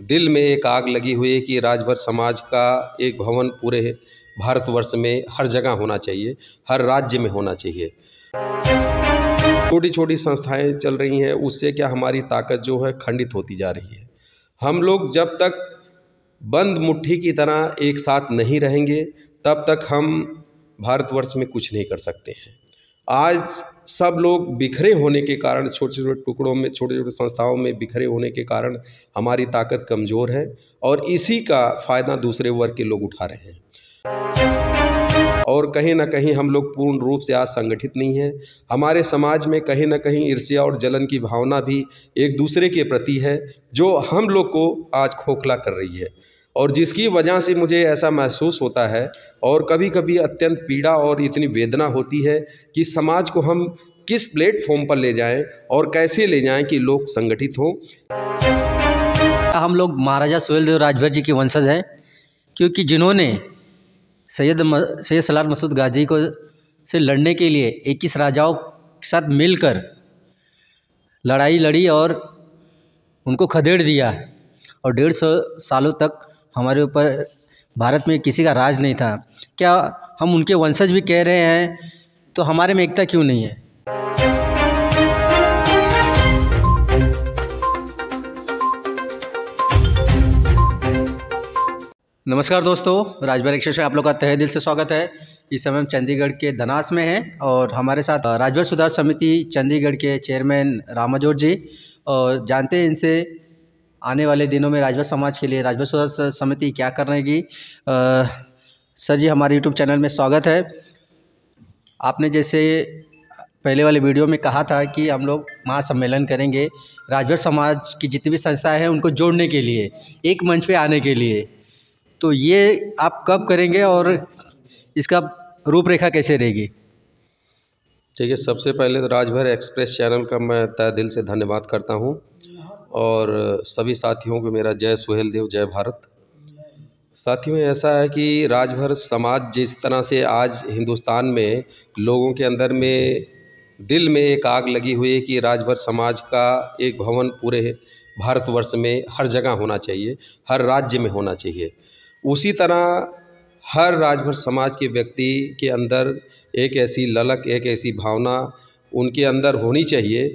दिल में एक आग लगी हुई है कि राजभर समाज का एक भवन पूरे भारतवर्ष में हर जगह होना चाहिए, हर राज्य में होना चाहिए। छोटी छोटी संस्थाएं चल रही हैं, उससे क्या हमारी ताकत जो है खंडित होती जा रही है। हम लोग जब तक बंद मुट्ठी की तरह एक साथ नहीं रहेंगे तब तक हम भारतवर्ष में कुछ नहीं कर सकते हैं। आज सब लोग बिखरे होने के कारण, छोटे छोटे टुकड़ों में, छोटे छोटे संस्थाओं में बिखरे होने के कारण हमारी ताकत कमज़ोर है और इसी का फ़ायदा दूसरे वर्ग के लोग उठा रहे हैं। और कहीं ना कहीं हम लोग पूर्ण रूप से आज संगठित नहीं हैं। हमारे समाज में कहीं ना कहीं ईर्ष्या और जलन की भावना भी एक दूसरे के प्रति है, जो हम लोग को आज खोखला कर रही है और जिसकी वजह से मुझे ऐसा महसूस होता है और कभी कभी अत्यंत पीड़ा और इतनी वेदना होती है कि समाज को हम किस प्लेटफॉर्म पर ले जाएं और कैसे ले जाएं कि लोग संगठित हों। हम लोग महाराजा सुहेलदेव राजभर जी के वंशज हैं, क्योंकि जिन्होंने सैयद सलार मसूद गाजी को से लड़ने के लिए 21 राजाओं के साथ मिलकर लड़ाई लड़ी और उनको खदेड़ दिया और 150 सालों तक हमारे ऊपर भारत में किसी का राज नहीं था। क्या हम उनके वंशज भी कह रहे हैं, तो हमारे में एकता क्यों नहीं है? नमस्कार दोस्तों, राजभर एक्सप्रेस में आप लोग का तहे दिल से स्वागत है। इस समय हम चंडीगढ़ के धनास में हैं और हमारे साथ राजभर सुधार समिति चंडीगढ़ के चेयरमैन रामाजोर जी, और जानते हैं इनसे आने वाले दिनों में राजभर समाज के लिए राजभर सुधार समिति क्या कर रहेगी। सर जी, हमारे यूट्यूब चैनल में स्वागत है। आपने जैसे पहले वाले वीडियो में कहा था कि हम लोग महासम्मेलन करेंगे राजभर समाज की जितनी भी संस्थाएं हैं उनको जोड़ने के लिए, एक मंच पे आने के लिए, तो ये आप कब करेंगे और इसका रूपरेखा कैसे रहेगी? ठीक है, सबसे पहले तो राजभर एक्सप्रेस चैनल का मैं तहे दिल से धन्यवाद करता हूं और सभी साथियों को मेरा जय सुहेलदेव, जय भारत। साथियों, ऐसा है कि राजभर समाज जिस तरह से आज हिंदुस्तान में लोगों के अंदर में दिल में एक आग लगी हुई है कि राजभर समाज का एक भवन पूरे भारतवर्ष में हर जगह होना चाहिए, हर राज्य में होना चाहिए, उसी तरह हर राजभर समाज के व्यक्ति के अंदर एक ऐसी ललक, एक ऐसी भावना उनके अंदर होनी चाहिए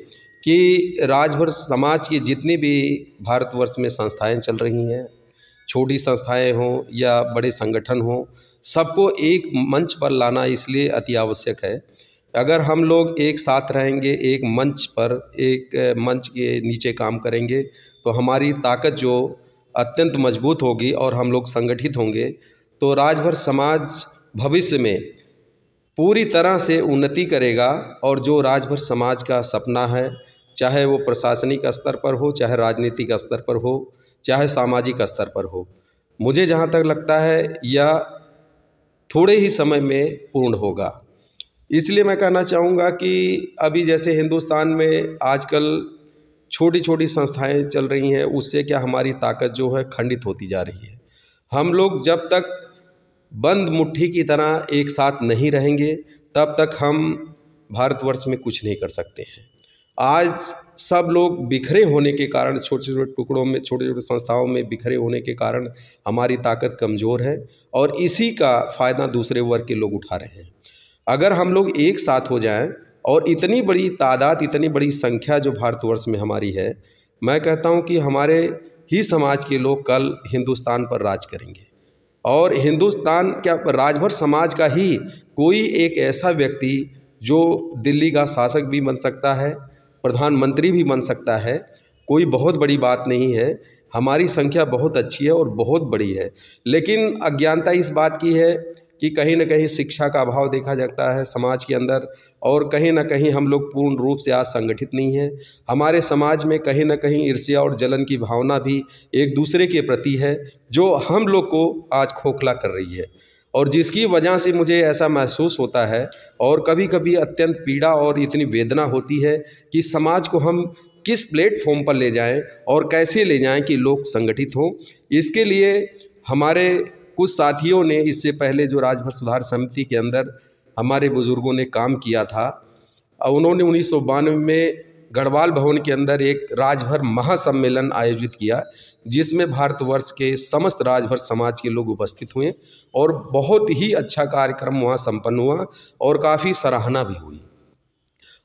कि राजभर समाज की जितनी भी भारतवर्ष में संस्थाएं चल रही हैं, छोटी संस्थाएं हों या बड़े संगठन हों, सबको एक मंच पर लाना इसलिए अति आवश्यक है। अगर हम लोग एक साथ रहेंगे, एक मंच पर, एक मंच के नीचे काम करेंगे, तो हमारी ताकत जो अत्यंत मजबूत होगी और हम लोग संगठित होंगे, तो राजभर समाज भविष्य में पूरी तरह से उन्नति करेगा। और जो राजभर समाज का सपना है, चाहे वो प्रशासनिक स्तर पर हो, चाहे राजनीतिक स्तर पर हो, चाहे सामाजिक स्तर पर हो, मुझे जहाँ तक लगता है यह थोड़े ही समय में पूर्ण होगा। इसलिए मैं कहना चाहूँगा कि अभी जैसे हिंदुस्तान में आजकल छोटी छोटी संस्थाएं चल रही हैं, उससे क्या हमारी ताकत जो है खंडित होती जा रही है। हम लोग जब तक बंद मुट्ठी की तरह एक साथ नहीं रहेंगे तब तक हम भारतवर्ष में कुछ नहीं कर सकते हैं। आज सब लोग बिखरे होने के कारण, छोटे छोटे टुकड़ों में, छोटे छोटे संस्थाओं में बिखरे होने के कारण हमारी ताकत कमज़ोर है और इसी का फ़ायदा दूसरे वर्ग के लोग उठा रहे हैं। अगर हम लोग एक साथ हो जाएं और इतनी बड़ी तादाद, इतनी बड़ी संख्या जो भारतवर्ष में हमारी है, मैं कहता हूं कि हमारे ही समाज के लोग कल हिंदुस्तान पर राज करेंगे। और हिंदुस्तान क्या, राजभर समाज का ही कोई एक ऐसा व्यक्ति जो दिल्ली का शासक भी बन सकता है, प्रधानमंत्री भी बन सकता है, कोई बहुत बड़ी बात नहीं है। हमारी संख्या बहुत अच्छी है और बहुत बड़ी है, लेकिन अज्ञानता इस बात की है कि कहीं न कहीं शिक्षा का अभाव देखा जाता है समाज के अंदर और कहीं न कहीं हम लोग पूर्ण रूप से आज संगठित नहीं हैं। हमारे समाज में कहीं न कहीं ईर्ष्या और जलन की भावना भी एक दूसरे के प्रति है, जो हम लोग को आज खोखला कर रही है और जिसकी वजह से मुझे ऐसा महसूस होता है और कभी कभी अत्यंत पीड़ा और इतनी वेदना होती है कि समाज को हम किस प्लेटफॉर्म पर ले जाएं और कैसे ले जाएं कि लोग संगठित हों। इसके लिए हमारे कुछ साथियों ने इससे पहले जो राजभर सुधार समिति के अंदर हमारे बुज़ुर्गों ने काम किया था, उन्होंने 1992 में गढ़वाल भवन के अंदर एक राजभर महासम्मेलन आयोजित किया, जिसमें भारतवर्ष के समस्त राजभर समाज के लोग उपस्थित हुए और बहुत ही अच्छा कार्यक्रम वहाँ संपन्न हुआ और काफ़ी सराहना भी हुई।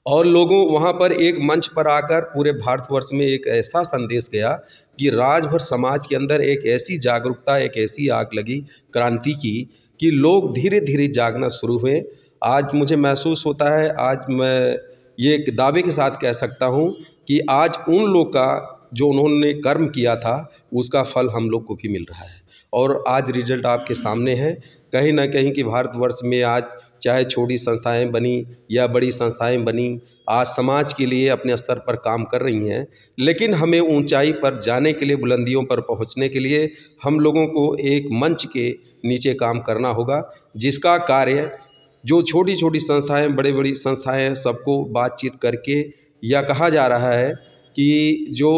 और लोगों वहाँ पर एक मंच पर आकर पूरे भारतवर्ष में एक ऐसा संदेश गया कि राजभर समाज के अंदर एक ऐसी जागरूकता, एक ऐसी आग लगी क्रांति की कि लोग धीरे धीरे जागना शुरू हुए। आज मुझे महसूस होता है, आज मैं ये एक दावे के साथ कह सकता हूँ कि आज उन लोग का जो उन्होंने कर्म किया था उसका फल हम लोग को भी मिल रहा है और आज रिजल्ट आपके सामने है। कहीं ना कहीं कि भारतवर्ष में आज चाहे छोटी संस्थाएं बनी या बड़ी संस्थाएं बनी, आज समाज के लिए अपने स्तर पर काम कर रही हैं, लेकिन हमें ऊंचाई पर जाने के लिए, बुलंदियों पर पहुंचने के लिए हम लोगों को एक मंच के नीचे काम करना होगा, जिसका कार्य जो छोटी छोटी संस्थाएं, बड़ी बड़ी संस्थाएं, सबको बातचीत करके यह कहा जा रहा है कि जो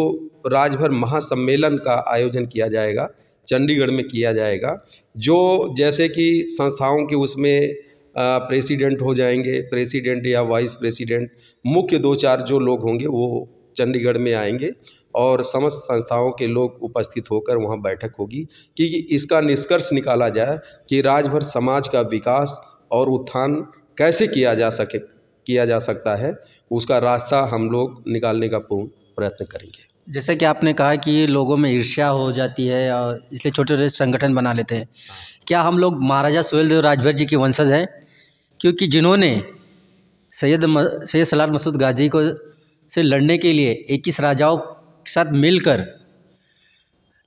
राजभर महासम्मेलन का आयोजन किया जाएगा, चंडीगढ़ में किया जाएगा, जो जैसे कि संस्थाओं के उसमें प्रेसिडेंट हो जाएंगे, प्रेसिडेंट या वाइस प्रेसिडेंट, मुख्य 2-4 जो लोग होंगे वो चंडीगढ़ में आएंगे और समस्त संस्थाओं के लोग उपस्थित होकर वहाँ बैठक होगी कि इसका निष्कर्ष निकाला जाए कि राजभर समाज का विकास और उत्थान कैसे किया जा सकता है, उसका रास्ता हम लोग निकालने का पूर्ण प्रयत्न करेंगे। जैसे कि आपने कहा कि लोगों में ईर्ष्या हो जाती है और इसलिए छोटे छोटे संगठन बना लेते हैं, क्या हम लोग महाराजा सुहेलदेव राजभर जी के वंशज हैं? क्योंकि जिन्होंने सैयद सलार मसूद गाजी को से लड़ने के लिए 21 राजाओं के साथ मिलकर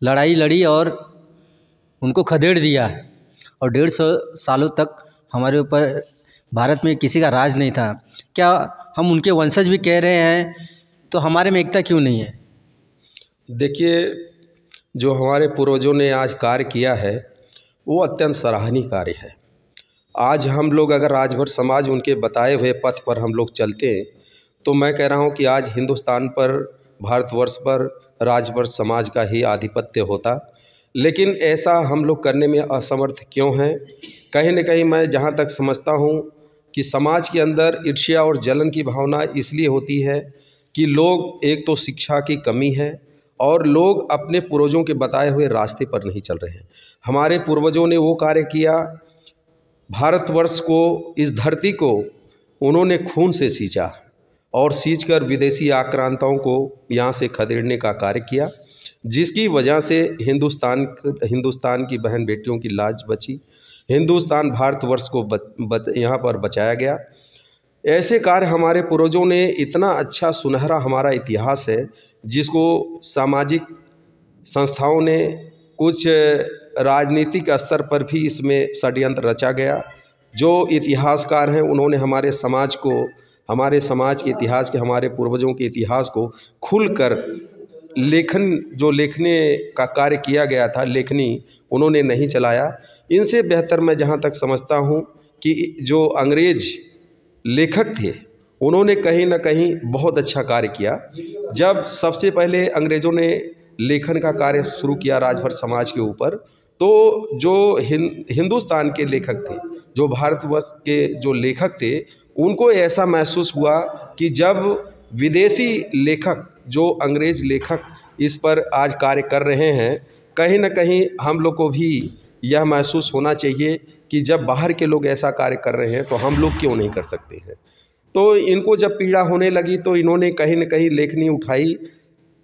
लड़ाई लड़ी और उनको खदेड़ दिया और 150 सालों तक हमारे ऊपर भारत में किसी का राज नहीं था, क्या हम उनके वंशज भी कह रहे हैं? तो हमारे में एकता क्यों नहीं है? देखिए, जो हमारे पूर्वजों ने आज कार्य किया है वो अत्यंत सराहनीय कार्य है। आज हम लोग अगर राजभर समाज उनके बताए हुए पथ पर हम लोग चलते हैं तो मैं कह रहा हूँ कि आज हिंदुस्तान पर, भारतवर्ष पर राजभर समाज का ही आधिपत्य होता। लेकिन ऐसा हम लोग करने में असमर्थ क्यों हैं? कहीं न कहीं मैं जहाँ तक समझता हूँ कि समाज के अंदर ईर्ष्या और जलन की भावना इसलिए होती है कि लोग, एक तो शिक्षा की कमी है और लोग अपने पूर्वजों के बताए हुए रास्ते पर नहीं चल रहे हैं। हमारे पूर्वजों ने वो कार्य किया, भारतवर्ष को, इस धरती को उन्होंने खून से सींचा और सींचकर विदेशी आक्रांताओं को यहाँ से खदेड़ने का कार्य किया, जिसकी वजह से हिंदुस्तान की बहन बेटियों की लाज बची, हिंदुस्तान भारतवर्ष को यहाँ पर बचाया गया। ऐसे कार्य हमारे पूर्वजों ने, इतना अच्छा सुनहरा हमारा इतिहास है जिसको सामाजिक संस्थाओं ने, कुछ राजनीतिक स्तर पर भी इसमें षड्यंत्र रचा गया। जो इतिहासकार हैं उन्होंने हमारे समाज को, हमारे समाज के इतिहास के, हमारे पूर्वजों के इतिहास को खुलकर लेखने का कार्य किया गया था, लेखनी उन्होंने नहीं चलाया। इनसे बेहतर मैं जहाँ तक समझता हूँ कि जो अंग्रेज लेखक थे उन्होंने कहीं ना कहीं बहुत अच्छा कार्य किया। जब सबसे पहले अंग्रेज़ों ने लेखन का कार्य शुरू किया राजभर समाज के ऊपर, तो जो हिंदुस्तान के लेखक थे, जो भारतवर्ष के जो लेखक थे, उनको ऐसा महसूस हुआ कि जब विदेशी लेखक, जो अंग्रेज लेखक इस पर आज कार्य कर रहे हैं, कहीं ना कहीं हम लोग को भी यह महसूस होना चाहिए कि जब बाहर के लोग ऐसा कार्य कर रहे हैं तो हम लोग क्यों नहीं कर सकते हैं। तो इनको जब पीड़ा होने लगी तो इन्होंने कहीं न कहीं लेखनी उठाई,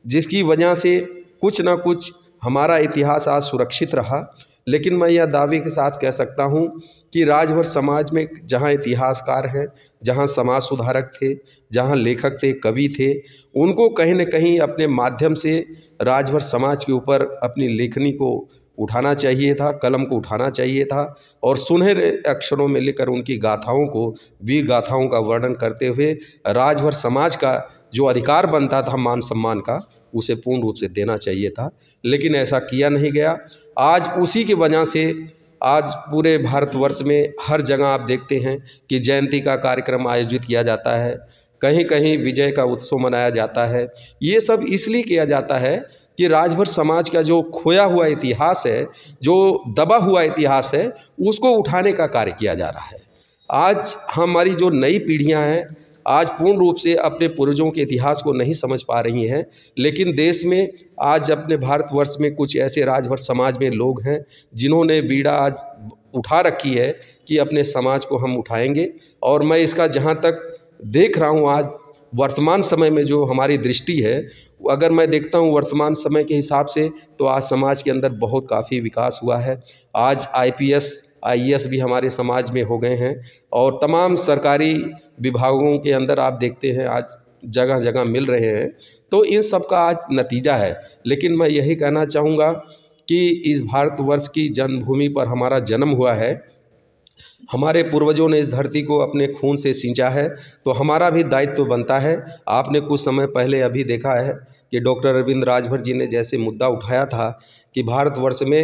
जिसकी वजह से कुछ ना कुछ हमारा इतिहास आज सुरक्षित रहा। लेकिन मैं यह दावे के साथ कह सकता हूँ कि राजभर समाज में जहाँ इतिहासकार हैं, जहाँ समाज सुधारक थे, जहाँ लेखक थे, कवि थे, उनको कहीं न कहीं अपने माध्यम से राजभर समाज के ऊपर अपनी लेखनी को उठाना चाहिए था, कलम को उठाना चाहिए था और सुनहरे अक्षरों में लेकर उनकी गाथाओं को, वीर गाथाओं का वर्णन करते हुए राजभर समाज का जो अधिकार बनता था मान सम्मान का, उसे पूर्ण रूप से देना चाहिए था। लेकिन ऐसा किया नहीं गया। आज उसी की वजह से आज पूरे भारतवर्ष में हर जगह आप देखते हैं कि जयंती का कार्यक्रम आयोजित किया जाता है, कहीं कहीं विजय का उत्सव मनाया जाता है। ये सब इसलिए किया जाता है कि राजभर समाज का जो खोया हुआ इतिहास है, जो दबा हुआ इतिहास है, उसको उठाने का कार्य किया जा रहा है। आज हमारी जो नई पीढ़ियां हैं, आज पूर्ण रूप से अपने पूर्वजों के इतिहास को नहीं समझ पा रही हैं। लेकिन देश में आज अपने भारतवर्ष में कुछ ऐसे राजभर समाज में लोग हैं जिन्होंने बीड़ा आज उठा रखी है कि अपने समाज को हम उठाएंगे। और मैं इसका जहाँ तक देख रहा हूँ आज वर्तमान समय में जो हमारी दृष्टि है, अगर मैं देखता हूँ वर्तमान समय के हिसाब से, तो आज समाज के अंदर बहुत काफ़ी विकास हुआ है। आज IPS IAS भी हमारे समाज में हो गए हैं और तमाम सरकारी विभागों के अंदर आप देखते हैं आज जगह जगह मिल रहे हैं। तो इन सब का आज नतीजा है। लेकिन मैं यही कहना चाहूँगा कि इस भारतवर्ष की जन्मभूमि पर हमारा जन्म हुआ है, हमारे पूर्वजों ने इस धरती को अपने खून से सींचा है, तो हमारा भी दायित्व बनता है। आपने कुछ समय पहले अभी देखा है कि डॉक्टर अरविंद राजभर जी ने जैसे मुद्दा उठाया था कि भारतवर्ष में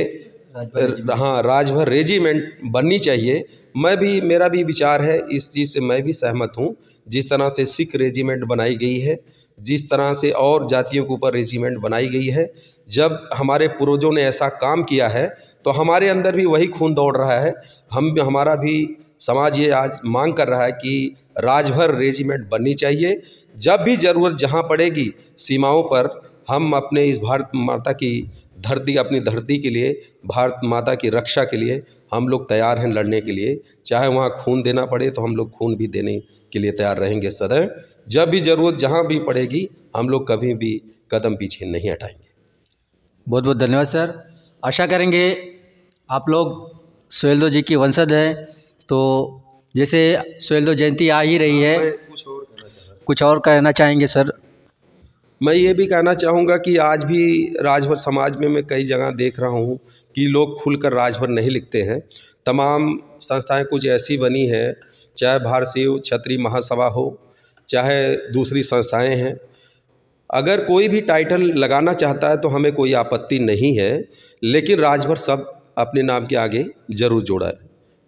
राजभर रेजिमेंट बननी चाहिए। मेरा भी विचार है, इस चीज़ से मैं भी सहमत हूँ। जिस तरह से सिख रेजिमेंट बनाई गई है, जिस तरह से और जातियों के ऊपर रेजिमेंट बनाई गई है, जब हमारे पूर्वजों ने ऐसा काम किया है तो हमारे अंदर भी वही खून दौड़ रहा है। हमारा भी समाज ये आज मांग कर रहा है कि राजभर रेजिमेंट बननी चाहिए। जब भी ज़रूरत जहाँ पड़ेगी सीमाओं पर, हम अपने इस भारत माता की धरती, अपनी धरती के लिए, भारत माता की रक्षा के लिए हम लोग तैयार हैं लड़ने के लिए। चाहे वहाँ खून देना पड़े तो हम लोग खून भी देने के लिए तैयार रहेंगे सदैव। जब भी ज़रूरत जहाँ भी पड़ेगी हम लोग कभी भी कदम पीछे नहीं हटाएंगे। बहुत बहुत धन्यवाद सर। आशा करेंगे आप लोग सुहेलदेव जी की वंशज हैं, तो जैसे सुहेलदेव जयंती आ ही रही है, कुछ और कहना चाहेंगे सर? मैं ये भी कहना चाहूँगा कि आज भी राजभर समाज में मैं कई जगह देख रहा हूँ कि लोग खुलकर राजभर नहीं लिखते हैं। तमाम संस्थाएं कुछ ऐसी बनी हैं, चाहे भारतीय क्षत्रिय महासभा हो, चाहे दूसरी संस्थाएं हैं, अगर कोई भी टाइटल लगाना चाहता है तो हमें कोई आपत्ति नहीं है। लेकिन राजभर सब अपने नाम के आगे ज़रूर जोड़ा है,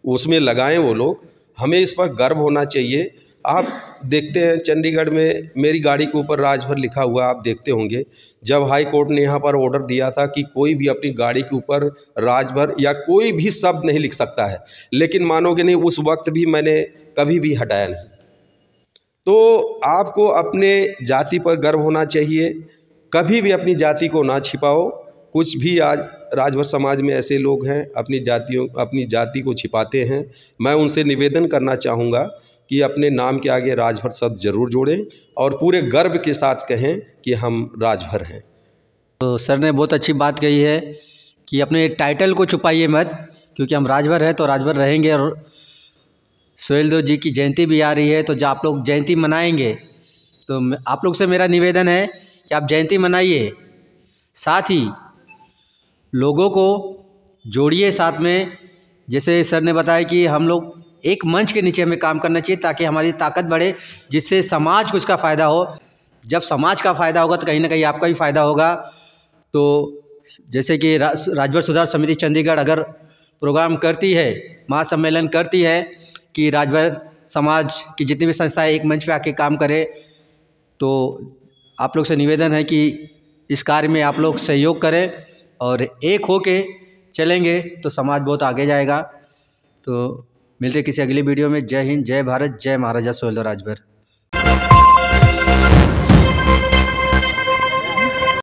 उसमें लगाएं वो लोग। हमें इस पर गर्व होना चाहिए। आप देखते हैं चंडीगढ़ में मेरी गाड़ी के ऊपर राजभर लिखा हुआ, आप देखते होंगे। जब हाई कोर्ट ने यहाँ पर ऑर्डर दिया था कि कोई भी अपनी गाड़ी के ऊपर राजभर या कोई भी शब्द नहीं लिख सकता है, लेकिन मानोगे नहीं, उस वक्त भी मैंने कभी भी हटाया नहीं। तो आपको अपने जाति पर गर्व होना चाहिए, कभी भी अपनी जाति को ना छिपाओ। कुछ भी आज राजभर समाज में ऐसे लोग हैं अपनी जाति को छिपाते हैं। मैं उनसे निवेदन करना चाहूँगा कि अपने नाम के आगे राजभर शब्द जरूर जोड़ें और पूरे गर्व के साथ कहें कि हम राजभर हैं। तो सर ने बहुत अच्छी बात कही है कि अपने टाइटल को छुपाइए मत, क्योंकि हम राजभर हैं तो राजभर रहेंगे। और सुहेलदेव जी की जयंती भी आ रही है, तो जब आप लोग जयंती मनाएंगे तो आप लोग से मेरा निवेदन है कि आप जयंती मनाइए, साथ ही लोगों को जोड़िए साथ में। जैसे सर ने बताया कि हम लोग एक मंच के नीचे हमें काम करना चाहिए ताकि हमारी ताकत बढ़े, जिससे समाज को इसका फ़ायदा हो। जब समाज का फ़ायदा होगा तो कहीं ना कहीं आपका भी फ़ायदा होगा। तो जैसे कि राजभर सुधार समिति चंडीगढ़ अगर प्रोग्राम करती है, महासम्मेलन करती है कि राजभर समाज की जितनी भी संस्थाएं एक मंच पे आके काम करें, तो आप लोग से निवेदन है कि इस कार्य में आप लोग सहयोग करें और एक होके चलेंगे तो समाज बहुत आगे जाएगा। तो मिलते किसी अगली वीडियो में। जय हिंद, जय भारत, जय महाराजा सुहेलदेव राजभर।